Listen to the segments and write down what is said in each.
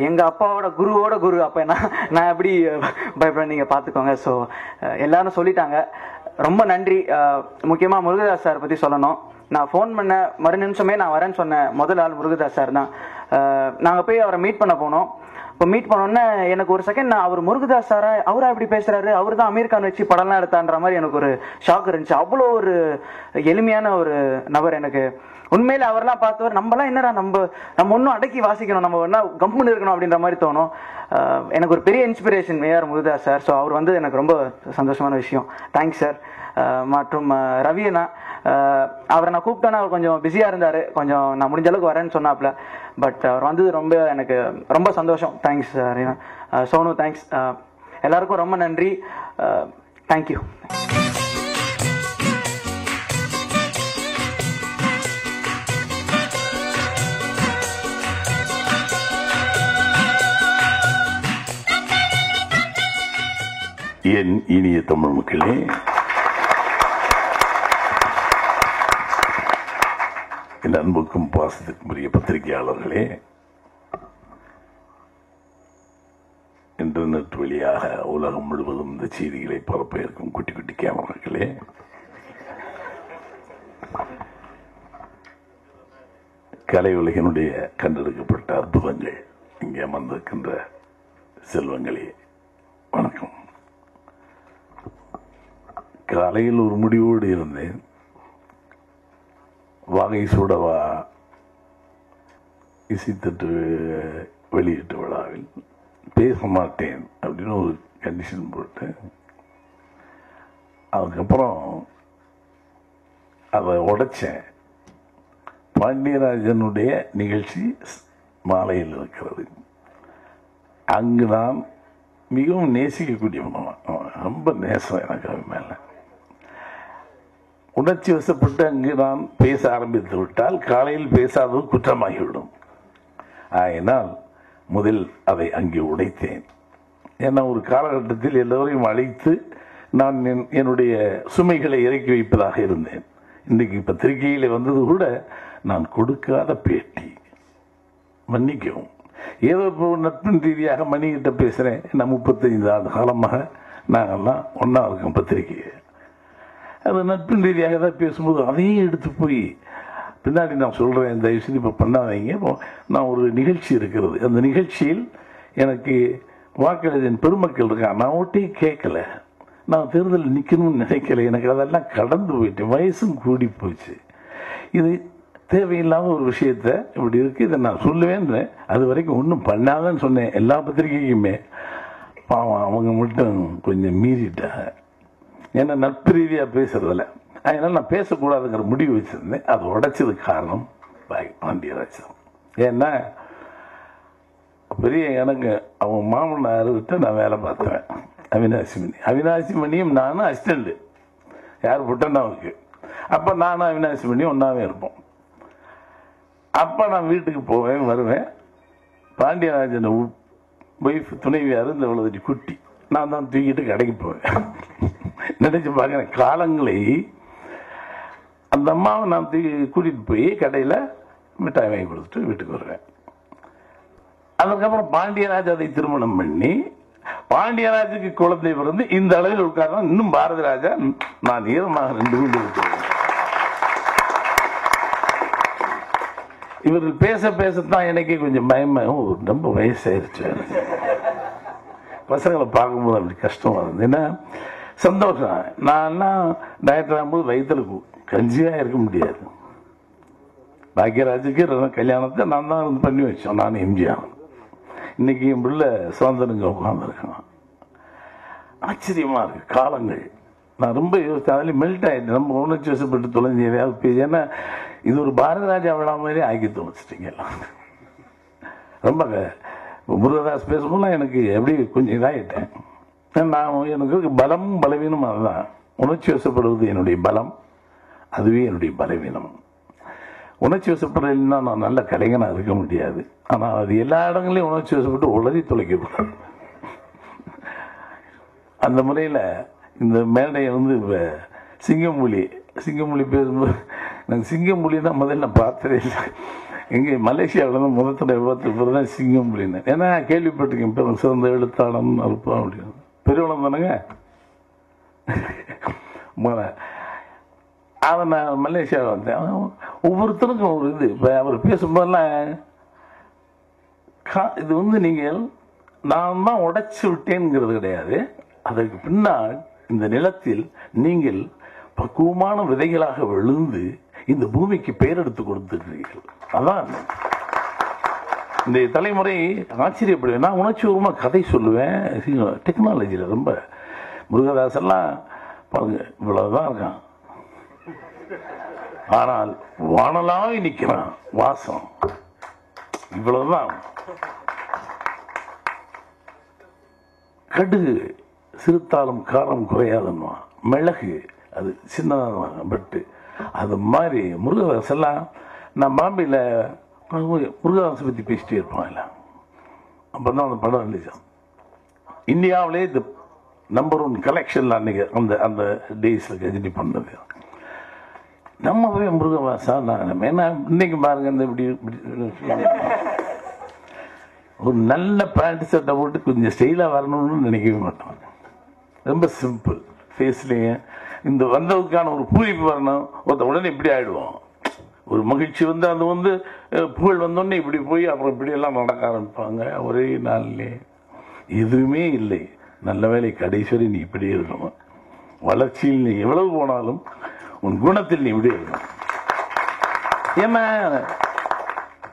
எங்கள் அப்பாவோட குருவோட குரு. அப்போ நான் எப்படி பயப்பட நீங்கள் பார்த்துக்கோங்க. ஸோ எல்லாரும் சொல்லிட்டாங்க. ரொம்ப நன்றி. முக்கியமாக முருகதாஸ் சார் பற்றி சொல்லணும். நான் ஃபோன் பண்ண மறு நிமிஷமே நான் வரேன்னு சொன்னேன் முதல் ஆள் முருகதாஸ் சார் தான். நாங்கள் போய் அவரை மீட் பண்ண போனோம். இப்போ மீட் பண்ணோன்னே எனக்கு ஒரு செகண்ட் நான் அவர் முருகதாஸ் சாரா, அவரா எப்படி பேசுகிறாரு, அவர் தான் அமீர் கான் வச்சு படம்லாம் எடுத்தான்ற மாதிரி எனக்கு ஒரு ஷாக் இருந்துச்சு. அவ்வளோ ஒரு எளிமையான ஒரு நபர். எனக்கு உண்மையில அவரெல்லாம் பார்த்தவர் நம்மலாம் என்னடா நம்ம ஒன்றும் அடக்கி வாசிக்கணும், நம்ம ஒன்றா கம்முன்னு இருக்கணும் அப்படின்ற மாதிரி தோணும். எனக்கு ஒரு பெரிய inspiration A R Murugadoss sir. So அவர் வந்து எனக்கு ரொம்ப சந்தோஷமான விஷயம். Thanks sir. மற்றும் ரவியண்ணா, அவரை நான் கூப்பிட்டேன்னா அவர் கொஞ்சம் பிஸியாக இருந்தார். கொஞ்சம் நான் முடிஞ்ச அளவுக்கு வரேன்னு சொன்னாப்ல. பட் அவர் வந்தது எனக்கு ரொம்ப சந்தோஷம். Thanks sir. சோனு தேங்க்ஸ். எல்லாருக்கும் ரொம்ப நன்றி. தேங்க்யூ. என் இனிய தமிழ் மக்களே, என் அன்புக்கும் பாசத்துக்குரிய பத்திரிகையாளர்களே, இன்டர்நெட் வழியாக உலகம் முழுவதும் இந்த செய்திகளை பரப்ப இருக்கும் குட்டி குட்டி கேமராக்களே, கலை உலகினுடைய கண்டெடுக்கப்பட்ட அற்புதங்கள், இங்கே அமர்ந்திருக்கின்ற செல்வங்களே, வணக்கம். காலையில் ஒரு முடிவோடு இருந்தேன். வாகை சூடவா இசைத்தட்டு வெளியீட்டு விழாவில் பேச மாட்டேன் அப்படின்னு ஒரு கண்டிஷன் போட்டு, அதுக்கப்புறம் அதை உடைச்சேன். பாண்டியராஜனுடைய நிகழ்ச்சி மாலையில் இருக்கிறது. அங்கு நான் மிகவும் நேசிக்கக்கூடியவன். ரொம்ப நேசம் எனக்கு அவன் மேலே. உணர்ச்சி வசப்பட்டு அங்கு நான் பேச ஆரம்பித்து விட்டால் காலையில் பேசாதது குற்றமாகிவிடும். ஆயினால் முதல் அதை அங்கே உடைத்தேன். ஏன்னா ஒரு காலகட்டத்தில் எல்லோரையும் அழைத்து நான் என்னுடைய சுமைகளை இறக்கி வைப்பதாக இருந்தேன். இன்றைக்கு பத்திரிகையில் வந்தது கூட நான் கொடுக்காத பேட்டி. மன்னிக்கவும், ஏதோ இப்போ நட்பின் ரீதியாக மணிகிட்ட பேசுகிறேன். நான் 35 ஆண்டு காலமாக நாங்கள்லாம் ஒன்றா இருக்கோம் பத்திரிகையை. அது நட்பின் ரீதியாக தான் பேசும்போது அதையும் எடுத்து போய் பின்னாடி நான் சொல்கிறேன், தயவுசெய்து இப்போ பண்ணாதீங்க. இப்போ நான் ஒரு நிகழ்ச்சி இருக்கிறது, அந்த நிகழ்ச்சியில் எனக்கு வாக்களித்த பெருமக்கள் இருக்காங்க. நான் ஓட்டையும் கேட்கல, நான் தேர்தலில் நிற்கணும்னு நினைக்கல. எனக்கு அதெல்லாம் கடந்து போயிட்டேன், வயசும் கூடி போச்சு. இது தேவையில்லாத ஒரு விஷயத்த இப்படி இருக்குது, இதை நான் சொல்லுவேன். அது வரைக்கும் ஒன்றும் பண்ணாதன்னு சொன்னேன் எல்லா பத்திரிகைக்குமே. பாவம் அவங்க மட்டும் கொஞ்சம் மீறிட்டாங்க. ஏன்னா நட்பு ரீதியாக பேசுறதில்ல, அதனால நான் பேசக்கூடாதுங்கிற முடிவு வச்சிருந்தேன். அதை உடைச்சதுக்கு காரணம் பாண்டியராஜ். ஏன்னா பெரிய எனக்கு அவன் மாமனார்கிட்ட நான் வேலை பார்த்தேன், அவினாசிமணியும் நானும் அசிஸ்டண்ட். யார் புட்டண்ணாவுக்கு. அப்போ நானும் அவினாசிமணியும் ஒன்றாவே இருப்போம். அப்போ நான் வீட்டுக்கு போவேன் வருவேன். பாண்டியராஜன் ஒய்ஃப் துணைவியார் இந்த இவ்வளோ குட்டி, நான் தான் தூக்கிட்டு கடைக்கு போவேன். நினைச்சு பார்க்குறேன் காலங்களை. அந்த அம்மாவை நான் கூட்டிகிட்டு போய் கடையில் மிட்டாய் வாங்கி கொடுத்துட்டு வீட்டுக்கு வருவேன். அதுக்கப்புறம் பாண்டியராஜ் அதை திருமணம் பண்ணி பாண்டியராஜுக்கு குழந்தை பிறந்து இந்த அளவில் உட்கார்ந்து இன்னும் பாரதி ராஜா நான் ஈரமாக 2 வீடு விட்டுருவேன். இவர்கள் பேச பேசத்தான் எனக்கே கொஞ்சம் பயமாக, ரொம்ப வயசாயிருச்சு. பசங்களை பார்க்கும்போது அப்படி கஷ்டமா இருந்தது. ஏன்னா சந்தோஷம். நான் டைரக்டர் ஆகும்போது வயிற்றுல கஞ்சியாக இருக்க முடியாது. பாக்யராஜுக்கு கல்யாணத்தை நான் தான் பண்ணி வச்சோம், நான் எம்ஜிஆர். இன்னைக்கு என் பிள்ளை சுதந்திரங்க உட்காந்துருக்கான். ஆச்சரியமா இருக்கு காலங்கள். நான் ரொம்ப அதில் மெல்ட் ஆகிட்டேன். நம்ம உணர்ச்சி வசப்பட்டு தொலைஞ்சி எதையாவது பேசி, ஏன்னா இது ஒரு பாரதி ராஜா விழா மாதிரி ஆக்கி தொலைச்சிட்டீங்க எல்லாம். ரொம்ப முருகதாஸ் பேசும்போது எனக்கு எப்படி கொஞ்சம் இதாகிட்டேன். நான் எனக்கு பலம் பலவீனம் அதுதான். உணர்ச்சி வசப்படுவது என்னுடைய பலம், அதுவே என்னுடைய பலவீனம். உணர்ச்சி வசப்படுறதுன்னா நான் நல்ல கலைஞனாக இருக்க முடியாது. ஆனால் அது எல்லா இடங்களையும் உணர்ச்சி வசப்பட்டு உளறி தொலைக்கக்கூடாது. அந்த முறையில் இந்த மேடையை இப்போ சிங்கமொழி பேசும்போது நான் சிங்கமொழி தான் முதல்ல பார்த்ததே இல்லை. இங்கே மலேசியாவில் முதத்தடை பார்த்து தான் சிங்கம் அப்படின்னு. ஏன்னா கேள்விப்பட்டிருக்கேன் இப்போ சிறந்த எழுத்தாளன் அறுப்பான் அப்படின்னு. பெரியவளம் தானுங்க. அதை நான் மலேசியாவில் வந்தேன். ஒவ்வொருத்தருக்கும் ஒரு இது. இப்போ அவர் பேசும்போதெல்லாம் இது வந்து நீங்கள் நான் தான் உடைச்சி விட்டேங்கிறது கிடையாது. அதற்கு பின்னால் இந்த நிலத்தில் நீங்கள் பக்குவமான விதைகளாக விழுந்து இந்த பூமிக்கு பெயர் எடுத்து கொடுத்துருக்கிறீர்கள். அதான் இந்த தலைமுறை ஆச்சரியப்படுவேன். நான் உணர்ச்சிபூர்வமாக கதை சொல்லுவேன். டெக்னாலஜியில் ரொம்ப முருகதாசெல்லாம் பாருங்க இவ்வளவுதான் இருக்கான், ஆனால் வானலாய் நிற்கிறான். வாசம் இவ்வளவுதான். கடுகு சிறுத்தாலும் காரம் குறையாதுன்னா, மிளகு அது சின்னதாக பட்டு அது மாதிரி முருகதாசெல்லாம் நான் பாம்பேயில் முருகதாசை பற்றி பேசிட்டே இருப்பான். இல்லை அப்போ தான் அந்த படம் ரிலீஸ். இந்தியாவிலே இந்த நம்பர் 1 கலெக்ஷன் அன்னைக்கு அந்த அந்த டேஸில் கஜினி பண்ணது. நம்ம போய் முருகவாசா நான் ஏன்னா இன்னைக்கு பாருங்க இந்த இப்படி ஒரு நல்ல பேண்ட் சட்டை போட்டு கொஞ்சம் ஸ்டைலாக வரணும்னு நினைக்கவே மாட்டோம். ரொம்ப சிம்பிள் ஃபேஸ்லேயே இந்த வந்ததுக்கான ஒரு பூரிப்பு வரணும். உடனே இப்படி ஆகிடுவோம். ஒரு மகிழ்ச்சி வந்து அது வந்து புகழ் வந்தோடனே இப்படி போய் அப்புறம் இப்படியெல்லாம் நடக்க ஆரம்பிப்பாங்க. ஒரே நாள்லே எதுவுமே இல்லை. நல்ல வேலை கடைசி நீ இப்படியே இருக்கணும். வளர்ச்சியில் நீ எவ்வளவு போனாலும் உன் குணத்தில் நீ இப்படியே இருக்கணும். ஏன்னா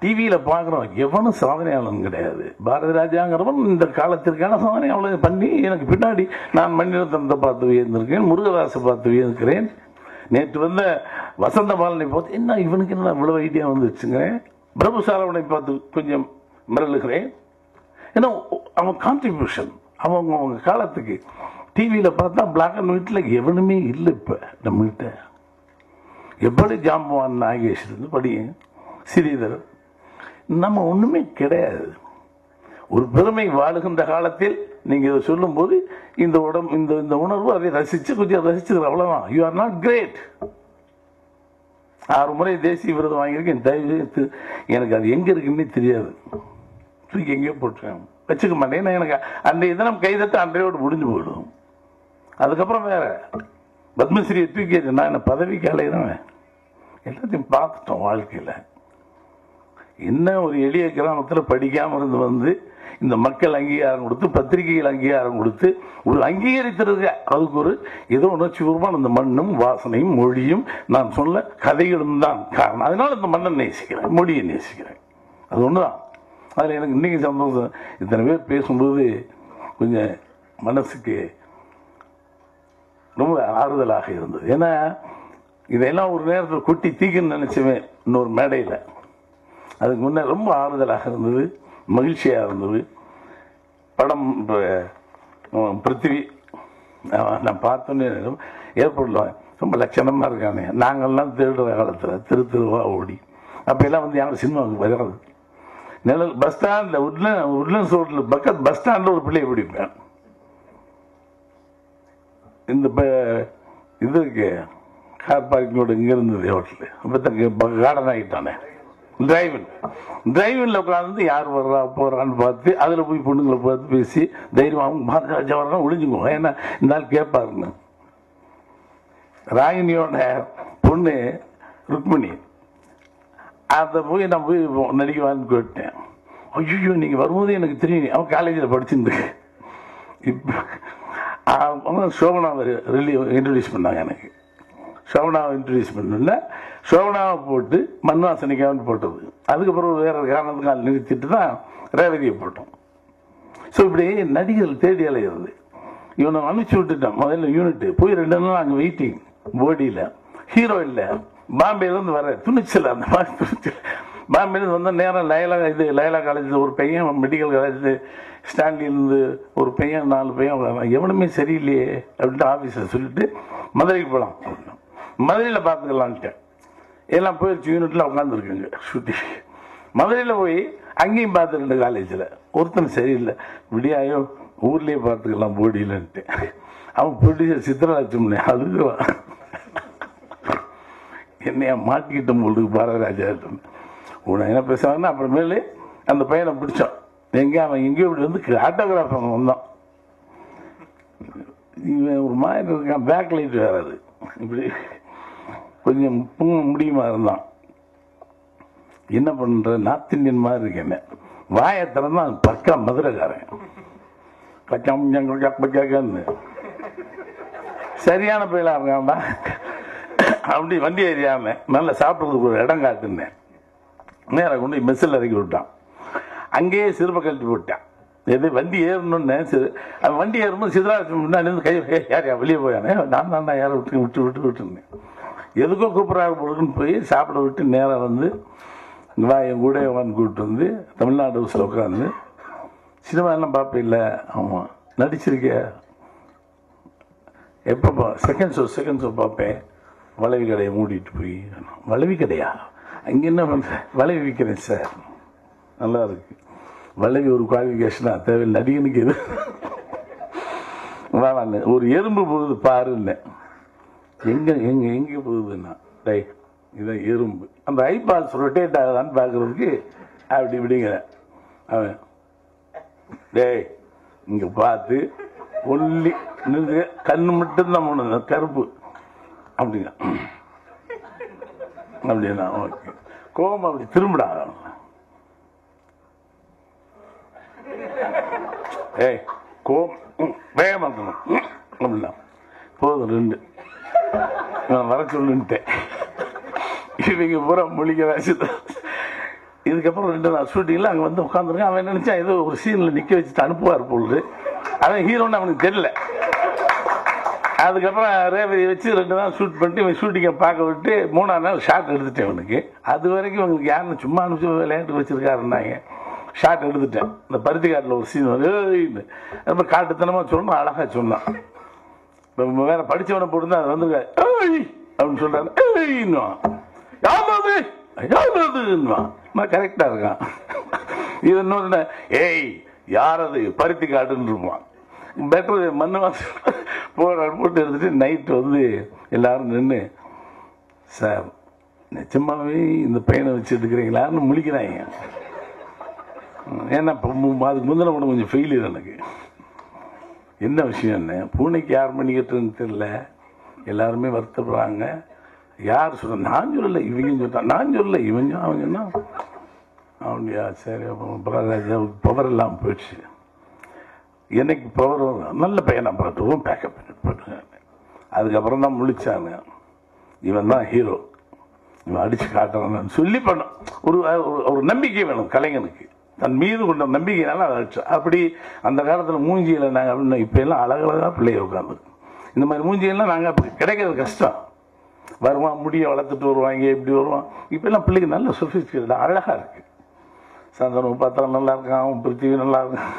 டிவியில் பார்க்குறோம், எவனும் சாதனையாளன் கிடையாது. பாரதி ராஜாங்கிறவன் இந்த காலத்திற்கான சாதனையாளர் பண்ணி எனக்கு பின்னாடி நான் மணிரத்னத்தை பார்த்து வியந்திருக்கேன், முருகதாசை பார்த்து வியந்திருக்கிறேன். நேற்று வந்த வசந்த பாலனை பார்த்து என்ன இவனுக்கு என்ன இவ்வளவு ஐடியா வந்துச்சுங்கிறேன். பிரபு சாரவனை பார்த்து கொஞ்சம் மிரளுகிறேன். ஏன்னா அவன் கான்ட்ரிபியூஷன் அவங்க காலத்துக்கு. டிவியில் பார்த்தா பிளாக் அண்ட் ஒயிட்டில் எவனுமே இல்லை. இப்போ நம்மகிட்ட எப்படி ஜாம்பவான் நாகேஷ் இருந்து படியும் ஸ்ரீதர் நம்ம ஒன்றுமே கிடையாது. ஒரு பெருமை வாழுகின்ற காலத்தில் நீங்கள் இதை சொல்லும் போது இந்த இந்த உணர்வு அதை ரசித்து கொஞ்சம் ரசிச்சுக்கிற அவ்வளோதான். You are not great. 6 முறை தேசிய விருது வாங்கியிருக்கேன். தயவு எனக்கு அது எங்கே இருக்குன்னே தெரியாது. தூக்கி எங்கேயோ போட்டுருக்கேன், வச்சுக்க மாட்டேன். ஏன்னா எனக்கு அன்றைய தினம் கைதட்டு அன்றையோடு முடிஞ்சு போயிடும். அதுக்கப்புறம் வேற பத்மஸ்ரீயை தூக்கி நான் என்ன பதவிக்கு அலையிறேன். எல்லாத்தையும் பார்த்துட்டோம் வாழ்க்கையில். என்ன ஒரு எளிய கிராமத்தில் படிக்காமல் இருந்து வந்து இந்த மக்கள் அங்கீகாரம் கொடுத்து பத்திரிகைகள் அங்கீகாரம் கொடுத்து ஒரு அங்கீகரித்திருக்க அதுக்கு ஒரு ஏதோ உணர்ச்சிபூர்வமான இந்த மண்ணும் வாசனையும் மொழியும் நான் சொல்ல கதைகளும் தான் காரணம். அதனால இந்த மண்ணை நேசிக்கிறேன், மொழியை நேசிக்கிறேன். அது ஒன்று தான். அதில் எனக்கு இன்னைக்கு சந்தோஷம். இத்தனை பேர் பேசும்போது கொஞ்சம் மனசுக்கு ரொம்ப ஆறுதலாக இருந்தது. ஏன்னா இதெல்லாம் ஒரு நேரத்தில் கொட்டி தீக்குன்னு நினைச்சுவேன் இன்னொரு மேடையில். அதுக்கு முன்னே ரொம்ப ஆறுதலாக இருந்தது, மகிழ்ச்சியாக இருந்தது. படம் பிருத்திவி நான் பார்த்தோன்னே ஏற்படல ரொம்ப லட்சணமாக இருக்கானே. நாங்கள்லாம் திருடுற காலத்தில் திருவா ஓடி அப்போ எல்லாம் வந்து யாரும் சினிமாவுக்கு வராது. நிழல் பஸ் ஸ்டாண்டில் உட்லண்ட்ஸ் ரோட்டில் பக்கத்து பஸ் ஸ்டாண்டில் ஒரு பிள்ளையை பிடிப்பேன். இந்த இது இருக்கு கார் பார்க்கிங்கோட இங்கே இருந்தது ஹோட்டலு. அப்போ கார்டன் ஆகிட்டானே. டிரைவில் உட்காந்து யார் வர்றா போகிறான்னு பார்த்து அதில் போய் பொண்ணுங்களை பார்த்து பேசி தைரியமாகவும் பாரதிராஜா வர்றான் ஒளிஞ்சுக்குவோம். ஏன்னா இந்த நாள் கேட்பாருன்னு. ராகினியோட பொண்ணு ருக்மிணி அதை போய் நான் போய் நடிக்கவான்னு கேட்டேன். ஐயோ நீங்கள் வரும்போது எனக்கு தெரியும் அவன் காலேஜில் படிச்சுருக்கு. இப்போ அவங்க சோபனாவை இன்ட்ரடியூஸ் பண்ணாங்க எனக்கு. சோபனாவை இன்ட்ரடியூஸ் பண்ணல, சோபனாவை போட்டு மண்வாசனிக்கான்னு போட்டது. அதுக்கப்புறம் வேற காரணத்துக்காக நிறுத்திட்டு தான் ரேவதியை போட்டோம். ஸோ இப்படி நடிகர்கள் தேடி அலைகிறது. இவனை அனுப்பிச்சு விட்டுட்டான். முதல்ல யூனிட்டு போய் 2 நாள் அங்கே வெயிட்டிங் போடியில். ஹீரோ இல்லை, பாம்பேலேருந்து வர துணிச்சல். அந்த மாதிரி துணிச்சல். பாம்பேலேருந்து வந்தால் நேரம் லயலா காலேஜில் ஒரு பையன், மெடிக்கல் காலேஜில் ஸ்டான்லியிலேருந்து ஒரு பையன், 4 பையன் எவனுமே சரியில்லையே அப்படின்ட்டு ஆஃபீஸில் சொல்லிட்டு மதுரைக்கு போகலாம். மதுரையில் பார்த்துக்கலான்ட்டேன். எல்லாம் போயிடுச்சு. யூனிட்டில் உட்காந்துருக்குங்க ஷூட்டிங். மதுரையில் போய் அங்கேயும் பார்த்து 2 காலேஜில் ஒருத்தன் சரியில்லை. விடியாயோ ஊர்லேயே பார்த்துக்கலாம் போடியிலன்ட்டு. அவன் ப்ரொடியூசர் சித்ரலட்சுமி அதுக்கு என்னைய மாட்டிக்கிட்ட உங்களுக்கு பாரதிராஜா உன்னை என்ன பேசுவாங்கன்னா அப்புறமேலு அந்த பையனை பிடிச்சோம். அவன் எங்கேயோ இப்படி வந்து ஆட்டோகிராஃப் அவன் வந்தான். இவன் ஒரு மாதிரி இருக்கான், பேக் லைட் வேறாது, இப்படி கொஞ்சம் முடியுமா இருந்தான். என்ன பண்ற, நார்த் இந்தியன் மாதிரி இருக்கேன். வாயை திறந்தான் பக்கா மதுரைக்காரன். பக்கான்னு சரியான பயிலா இருக்கான்டா. அப்படி வண்டி ஏறியாம நல்லா சாப்பிட்றதுக்கு ஒரு இடம் காட்டுனேன். நேராக கொண்டு மெஸ்ஸில் இறக்கி விட்டான். அங்கேயே சிறுபை கழட்டி போட்டான். எது வண்டி ஏறணும்னு வண்டி ஏறும்போது சிதராஜ் முன்னாடி இருந்து கை யாரையா வெளியே போயானே, நான் தான் யாரை விட்டுருந்தேன். எதுக்கோ கூப்பிட்றாரு பொழுதுன்னு போய் சாப்பிட விட்டு நேராக வந்து வா என் கூட வான்னு கூப்பிட்டு வந்து தமிழ்நாடு ஹவுஸில் உட்காந்து சினிமா எல்லாம் பார்ப்பேன். இல்லை ஆமாம் நடிச்சிருக்க எப்போ செகண்ட் ஷோ பார்ப்பேன். வளைவி கடையை மூடிட்டு போய், வளைவி கடையா அங்கே என்ன பண்ணுற, வளைவி விற்கிறேன் சார், நல்லா இருக்கு. வளைவி ஒரு குவாலிஃபிகேஷனா தேவையில்லை, நடிகனுக்கு எது வேணான்னு. ஒரு எறும்பு போகுது பாருன்னு. எங்கே போகுதுன்னா டை இதான் எறும்பு. அந்த ஐபால்ஸ் ரொட்டேட் ஆகுதான்னு பார்க்கறதுக்கு அப்படி இப்படிங்கிற அவன் டேய் இங்கே பார்த்து ஒல்லி நின்று கண்ணு மட்டும்தான் போனது கருப்பு அப்படிங்க அப்படின்னா ஓகே. கோபம் அப்படி திரும்பிடா. ஏய் கோபம் வேகமாக இருக்கணும் அப்படின்னா போதும். ரெண்டு நான் வர சொல்லுன்ட்டேன். இவங்க பூரா மொழிக்க வச்சுதான். இதுக்கப்புறம் 2 நாள் ஷூட்டிங்கில் அங்கே வந்து உட்காந்துருக்கேன். அவன் நினைச்சா ஏதோ ஒரு சீனில் நிற்க வச்சுட்டு அனுப்புவார் பொழுது. அவன் ஹீரோன்னு அவனுக்கு தெரியல. அதுக்கப்புறம் ரேவதி வச்சு 2 நாள் ஷூட் பண்ணிட்டு இவன் ஷூட்டிங்கை பார்க்க விட்டு 3ஆம் நாள் ஷார்ட் எடுத்துட்டேன். அவனுக்கு அது வரைக்கும் அவங்களுக்கு யாருன்னு சும்மா அனுப்பிச்சு விளையாட்டு வச்சிருக்காருன்னாங்க. ஷார்ட் எடுத்துட்டேன். இந்த பருத்தி காட்டில் ஒரு சீன் வந்து ரொம்ப காட்டுத்தனமாக சொன்னோம், அழகாக சொன்னான். இப்போ வேற படித்தவனை போட்டுருந்தா அது வந்து அப்படின்னு சொல்றாரு. யாருன்னுவான் கரெக்டா இருக்கான். இது இன்னொன்று ஏய் யார் அது பருத்தி காட்டுன்னு இருப்பான். பெட்டர் மண்ணு போட்டு எடுத்துட்டு நைட்டு வந்து எல்லாரும் நின்று சார் நிச்சயமாவே இந்த பையனை வச்சு எடுக்கிறீங்களான்னு முழிக்கிறாங்க. ஏன்னா அதுக்கு முந்தின படம் கொஞ்சம் ஃபெயிலியர் எனக்கு. என்ன விஷயம் என்ன பூனைக்கு யார் பண்ணிக்கிட்டுன்னு தெரியல, எல்லாருமே வருத்தப்படுறாங்க. யார் சொல்ற, நான் சொல்லல இவங்க சொல்றான், நான் சொல்லல இவங்க அவங்கன்னா அப்படியா சரி. அப்புறம் பவர் எல்லாம் போயிடுச்சு. எனக்கு பவர் நல்ல பையனை பார்த்துருவோம் பேக்கப் பண்ணிட்டு. அதுக்கப்புறம் தான் முழிச்சாங்க இவன் தான் ஹீரோ, இவன் அடிச்சு காட்டுறான்னு சொல்லி பண்ணோம். ஒரு நம்பிக்கை வேணும் கலைஞனுக்கு, தன் மீது கொண்ட நம்பிக்கைனால அப்படி. அந்த காலத்தில் மூஞ்சியில் நாங்கள் அப்படின்னு இப்போ எல்லாம் அழகழகாக பிள்ளைய உட்காந்து இந்த மாதிரி மூஞ்சியெல்லாம் நாங்கள் அப்படி கிடைக்கிறது கஷ்டம். வருவான் முடியை வளர்த்துட்டு வருவாங்க, எப்படி வருவான். இப்போ எல்லாம் பிள்ளைக்கு நல்ல சொஃபிஸ்டிகேட்டட் அழகாக இருக்கு. சந்தனம் பார்த்தா நல்லா இருக்கான், பிருத்திவி நல்லா இருக்கான்,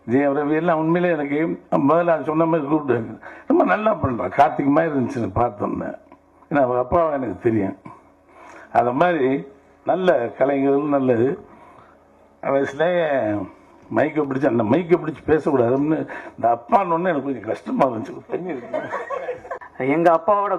ஜெயம் ரவி எல்லாம் உண்மையிலே எனக்கு முதல்ல சொன்ன மாதிரி கூப்பிட்டு ரொம்ப நல்லா பண்ணுறான். கார்த்திக் மாதிரி இருந்துச்சுன்னு பார்த்தோன்னே. ஏன்னா அவங்க அப்பாவை எனக்கு தெரியும். அது மாதிரி நல்ல கலைஞர்கள் நல்லது. வயசுலேயே மைக்கை பிடிச்சி அந்த மைக்கை பிடிச்சி பேசக்கூடாதுன்னு இந்த அப்பான்னு ஒன்று எனக்கு கொஞ்சம் கஷ்டமாக இருந்துச்சு. எங்கள் அப்பாவோட